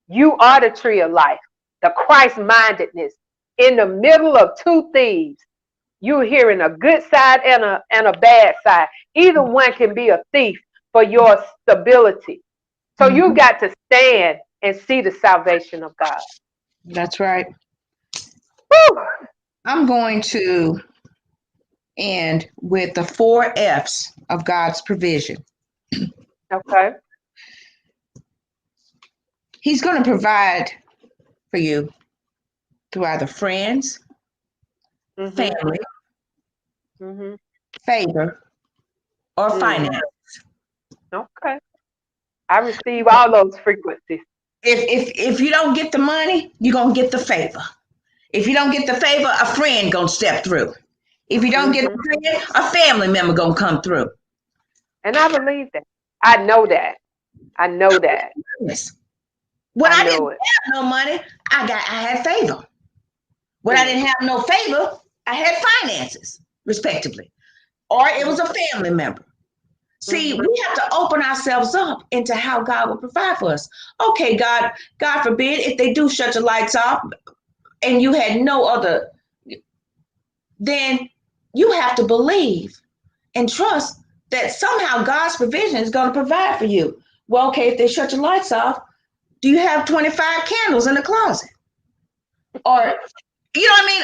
You are the tree of life, the Christ-mindedness. In the middle of two thieves, you're hearing a good side and a bad side. Either one can be a thief, for your stability. So you've got to stand and see the salvation of God. That's right. Woo! I'm going to end with the 4 F's of God's provision. Okay. He's going to provide for you through either friends, family, favor, or finance. Okay. I receive all those frequencies. If you don't get the money, you're going to get the favor. If you don't get the favor, a friend going to step through. If you don't get the friend, a family member going to come through. And I believe that. I know that. I know that. Yes. When I didn't know it. have no money, I had favor. When I didn't have no favor, I had finances, respectively. Or it was a family member. See, we have to open ourselves up into how God will provide for us. Okay, God forbid, if they do shut your lights off and you had no other, then you have to believe and trust that somehow God's provision is going to provide for you. Well, okay, if they shut your lights off, do you have 25 candles in the closet? Or, you know what I mean?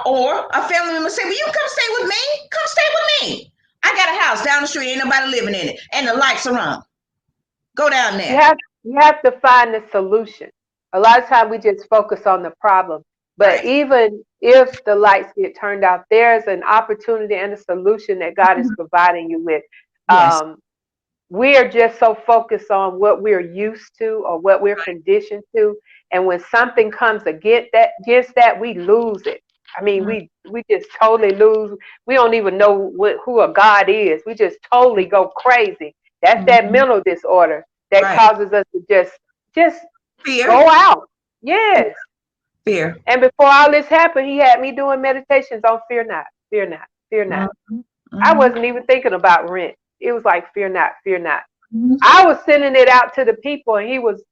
Or a family member say, well, you come stay with me. Come stay with me. I got a house down the street. Ain't nobody living in it. And the lights are on. Go down there. You have to find the solution. A lot of times we just focus on the problem. But even if the lights get turned off, there's an opportunity and a solution that God is providing you with. Yes. We are just so focused on what we're used to or what we're conditioned to. And when something comes against that, we lose it. I mean, we just totally lose. We don't even know who a God is. We just totally go crazy. That's that mental disorder that causes us to just Fear. go out. Yes. Fear. And before all this happened, he had me doing meditations on fear not, fear not, fear not. I wasn't even thinking about rent. It was like fear not, fear not. I was sending it out to the people, and he was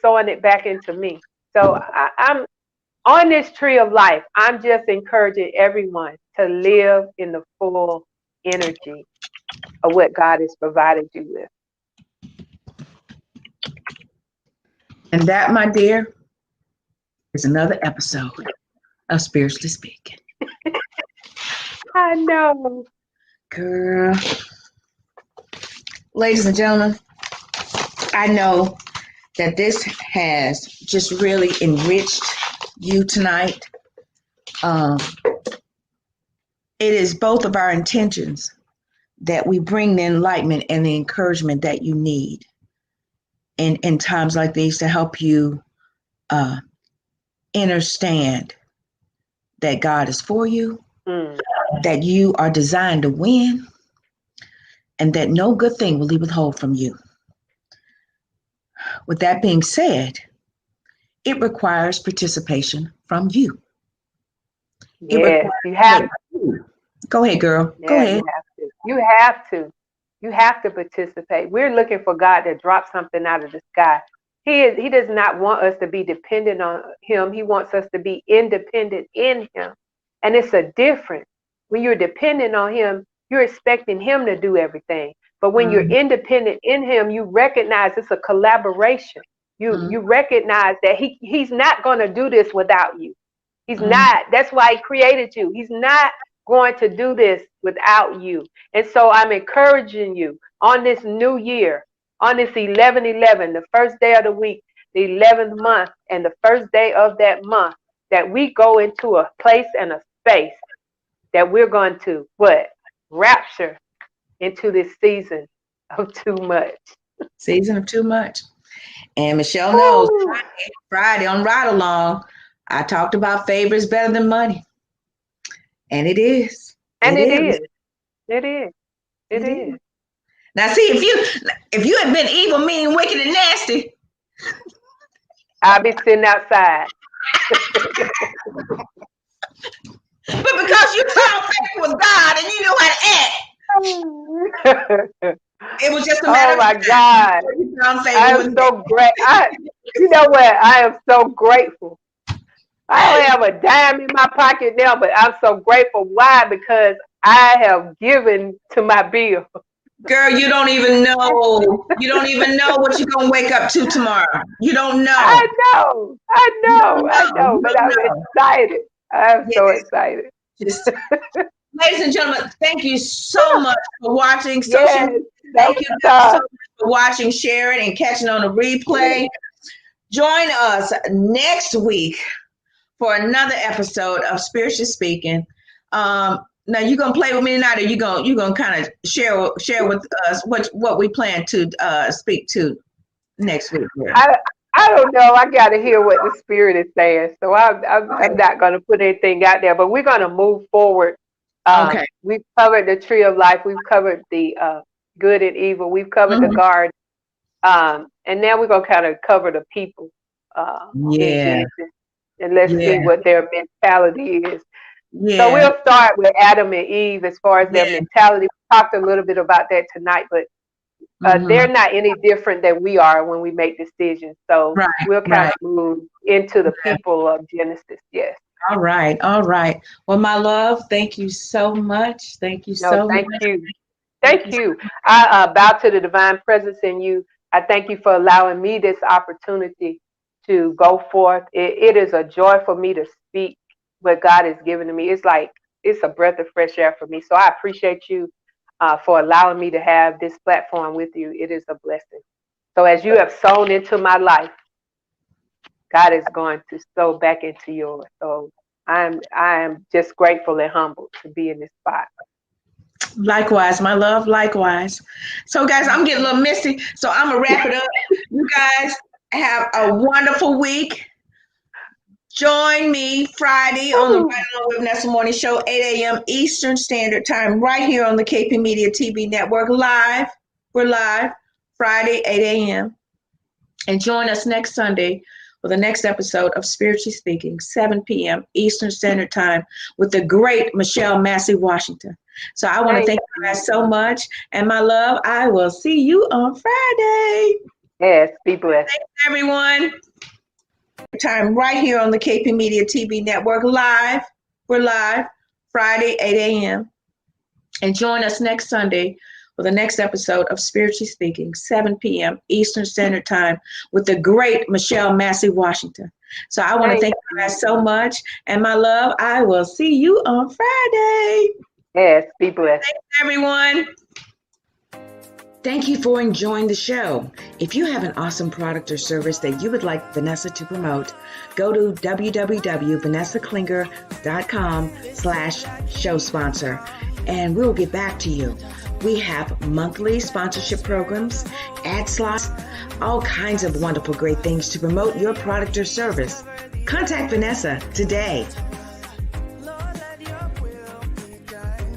sowing it back into me. So I'm on this tree of life. I'm just encouraging everyone to live in the full energy of what God has provided you with. And that, my dear, is another episode of Spiritually Speaking. I know. Girl. Ladies and gentlemen, I know that this has just really enriched you tonight. It is both of our intentions that we bring the enlightenment and the encouragement that you need in times like these to help you understand that God is for you, that you are designed to win, and that no good thing will he withhold from you. With that being said, it requires participation from you. Yes, you have to. Go ahead, girl. Yeah, Go ahead. You have to. You have to participate. We're looking for God to drop something out of the sky. He does not want us to be dependent on him. He wants us to be independent in him. And it's a difference. When you're dependent on him, you're expecting him to do everything. But when you're independent in him, you recognize it's a collaboration. You recognize that he's not going to do this without you. He's not. That's why he created you. He's not going to do this without you. And so I'm encouraging you on this new year, on this 11/11, the first day of the week, the 11th month, and the first day of that month, that we go into a place and a space that we're going to rapture into this season of too much. Season of too much. And Michelle knows Friday on Ride Along, I talked about favor is better than money. And it is. And it is. It is. It is. Now see, if you had been evil, mean, wicked, and nasty, I'll be sitting outside. But because you found favor with God and you knew how to act, it was just a matter of my God. I am so great. You know what? I am so grateful. I don't have a dime in my pocket now, but I'm so grateful. Why? Because I have given to my bill. Girl, you don't even know. You don't even know what you're going to wake up to tomorrow. You don't know. I know. You don't know. But You I'm don't know. excited. I'm so Yes. excited. Just, ladies and gentlemen, thank you so much for watching social Yes. media. Thank you so much for watching, sharing, and catching on the replay. Join us next week for another episode of Spiritually Speaking. Now you're gonna play with me tonight, or you gonna kind of share with us what we plan to speak to next week. Here. I don't know. I got to hear what the Spirit is saying. So I'm not going to put anything out there, but we're going to move forward. Okay. We've covered the tree of life. We've covered the good and evil. We've covered the garden. And now we're going to kind of cover the people in Genesis. And let's see what their mentality is. Yeah. So we'll start with Adam and Eve as far as their mentality. We talked a little bit about that tonight, but they're not any different than we are when we make decisions. So we'll kind of move into the people of Genesis. Yes. All right. Well, my love, thank you so much. Thank you so much. Thank you. I bow to the divine presence in you. I thank you for allowing me this opportunity to go forth. It is a joy for me to speak what God has given to me. It's like it's a breath of fresh air for me. So I appreciate you for allowing me to have this platform with you. It is a blessing. So as you have sown into my life, God is going to sow back into yours. So I am just grateful and humbled to be in this spot. Likewise, my love, likewise. So guys, I'm getting a little misty, so I'm gonna wrap it up. You guys have a wonderful week. Join me Friday on the Right On with Vanessa Morning Show, 8 a.m. Eastern Standard Time, right here on the KP Media TV Network, live. We're live Friday, 8 a.m. And join us next Sunday for the next episode of Spiritually Speaking, 7 p.m. Eastern Standard Time, with the great Michelle Massey Washington. So I want to thank you guys so much. And my love, I will see you on Friday. Yes, be blessed. Thanks, everyone. Time right here on the KP Media TV Network, live. We're live Friday, 8 a.m. And join us next Sunday for the next episode of Spiritually Speaking, 7 p.m. Eastern Standard Time, with the great Michelle Massey Washington. So I want to thank you guys so much. And my love, I will see you on Friday. Yes, be blessed. Thanks, everyone. Thank you for enjoying the show. If you have an awesome product or service that you would like Vanessa to promote, go to www.vanessaklinger.com/show sponsor, and we'll get back to you. We have monthly sponsorship programs, ad slots, all kinds of wonderful, great things to promote your product or service. Contact Vanessa today.